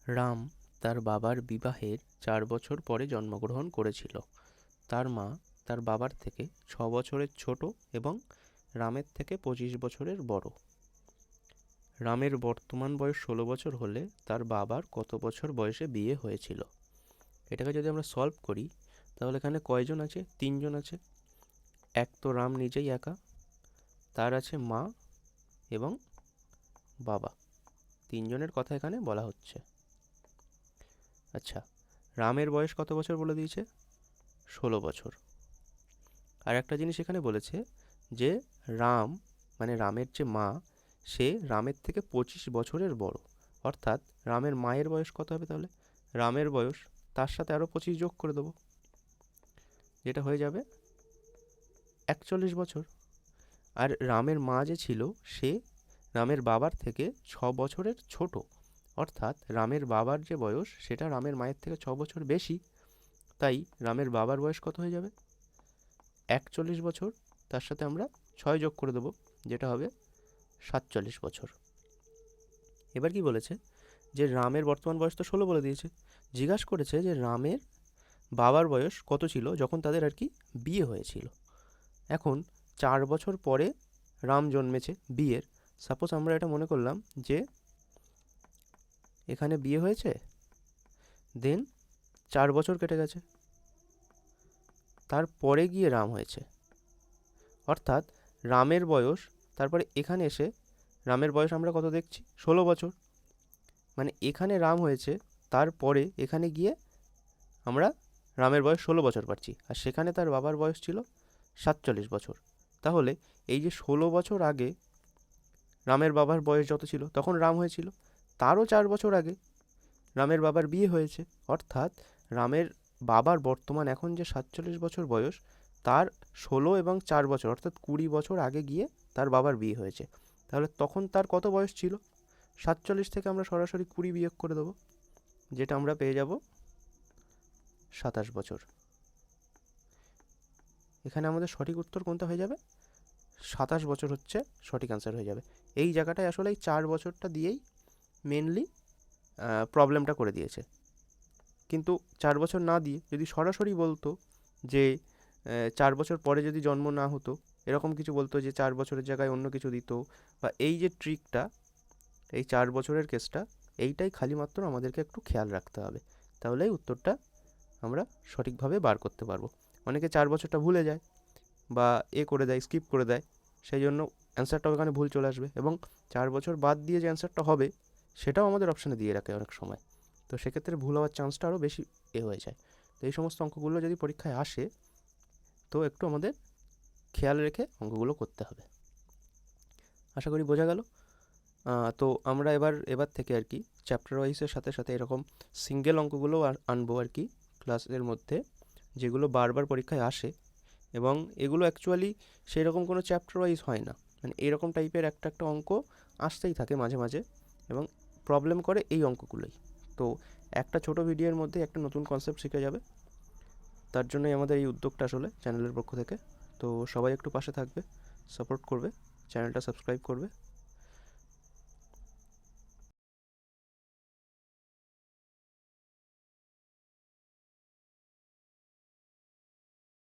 রাম তার বাবার বিবাহের 4 বছর পরে জন্মগ্রহণ করেছিল। তার মা তার বাবার থেকে 6 বছরের ছোট এবং রামের থেকে 25 বছরের বড়। রামের বর্তমান বয়স 16 বছর হলে তার বাবার কত বছর বয়সে বিয়ে হয়েছিল? এটাকে যদি আমরা সলভ করি তাহলে এখানে কয়জন আছে? 3জন আছে। এক তো রাম নিজেই একা, তার আছে মা এবং বাবা। 3জনের কথা এখানে বলা হচ্ছে। আচ্ছা, রামের বয়স কত বছর বলে দিয়েছে? 16 বছর। আর একটা জিনিস এখানে বলেছে যে রাম মানে রামের যে মা, সে রামের থেকে 25 বছরের বড়। অর্থাৎ রামের মায়ের বয়স কত হবে তাহলে? রামের বয়স তার সাথে আরও 25 যোগ করে দেবো, যেটা হয়ে যাবে 41 বছর। আর রামের মা যে ছিল সে রামের বাবার থেকে 6 বছরের ছোট। অর্থাৎ রামের বাবার যে বয়স সেটা রামের মায়ের থেকে 6 বছর বেশি। তাই রামের বাবার বয়স কত হয়ে যাবে? 41 বছর। তার সাথে আমরা 6 যোগ করে দেবো, যেটা হবে 47 বছর। এবার কি বলেছে যে রামের বর্তমান বয়স তো 16 বলে দিয়েছে, জিজ্ঞাসা করেছে যে রামের বাবার বয়স কত ছিল যখন তাদের আর কি বিয়ে হয়েছিল। এখন 4 বছর পরে রাম জন্মেছে বিয়ের। সাপোজ আমরা এটা মনে করলাম যে এখানে বিয়ে হয়েছে, দেন 4 বছর কেটে গেছে, তারপরে গিয়ে রাম হয়েছে। অর্থাৎ রামের বয়স, তারপরে এখানে এসে রামের বয়স আমরা কত দেখছি? 16 বছর। মানে এখানে রাম হয়েছে, তারপরে এখানে গিয়ে আমরা রামের বয়স 16 বছর পাচ্ছি, আর সেখানে তার বাবার বয়স ছিল 47 বছর। তাহলে এই যে 16 বছর আগে রামের বাবার বয়স যত ছিল তখন রাম হয়েছিল, তারও 4 বছর আগে রামের বাবার বিয়ে হয়েছে। অর্থাৎ রামের বাবার বর্তমান এখন যে 47 বছর বয়স, তার 16 এবং 4 বছর অর্থাৎ 20 বছর আগে গিয়ে তার বাবার বিয়ে হয়েছে। তাহলে তখন তার কত বয়স ছিল? 47 থেকে আমরা সরাসরি 20 বিয়োগ করে দেবো, যেটা আমরা পেয়ে যাব 27 বছর। এখানে আমাদের সঠিক উত্তর কোনটা হয়ে যাবে? 27 বছর হচ্ছে সঠিক অ্যান্সার হয়ে যাবে। এই জায়গাটায় আসলে এই 4 বছরটা দিয়েই মেনলি প্রবলেমটা করে দিয়েছে। কিন্তু 4 বছর না দিয়ে যদি সরাসরি বলতো যে 4 বছর পরে যদি জন্ম না হতো, এরকম কিছু বলতো যে 4 বছরের জায়গায় অন্য কিছু দিত, বা এই যে ট্রিকটা, এই 4 বছরের কেসটা, এইটাই খালি মাত্র আমাদেরকে একটু খেয়াল রাখতে হবে, তাহলেই উত্তরটা আমরা সঠিকভাবে বার করতে পারবো। অনেকে 4 বছরটা ভুলে যায় বা করে দেয়, স্কিপ করে দেয়, সেই জন্য অ্যান্সারটাও এখানে ভুল চলে আসবে, এবং 4 বছর বাদ দিয়ে যে অ্যান্সারটা হবে সেটাও আমাদের অপশানে দিয়ে রাখে অনেক সময়। তো সেক্ষেত্রে ভুল হওয়ার চান্সটা আরও বেশি হয়ে যায়। তো এই সমস্ত অঙ্কগুলো যদি পরীক্ষায় আসে তো একটু আমাদের খেয়াল রেখে অঙ্কগুলো করতে হবে। আশা করি বোঝা গেল। তো আমরা এবার থেকে আর কি চ্যাপ্টার ওয়াইজের সাথে সাথে এরকম সিঙ্গেল অঙ্কগুলোও আনবো আর কি ক্লাসের মধ্যে, যেগুলো বারবার পরীক্ষায় আসে, এবং এগুলো অ্যাকচুয়ালি সেই রকম কোনো চ্যাপ্টার ওয়াইজ হয় না, মানে এরকম টাইপের একটা একটা অঙ্ক আসতেই থাকে মাঝে মাঝে, এবং প্রবলেম করে এই অঙ্কগুলোই। তো একটা ছোট ভিডিওর মধ্যে একটা নতুন কনসেপ্ট শিখে যাবে, তার জন্যই আমাদের এই উদ্যোগটা আসলে চ্যানেলের পক্ষ থেকে। তো সবাই একটু পাশে থাকবে, সাপোর্ট করবে, চ্যানেলটা সাবস্ক্রাইব করবে।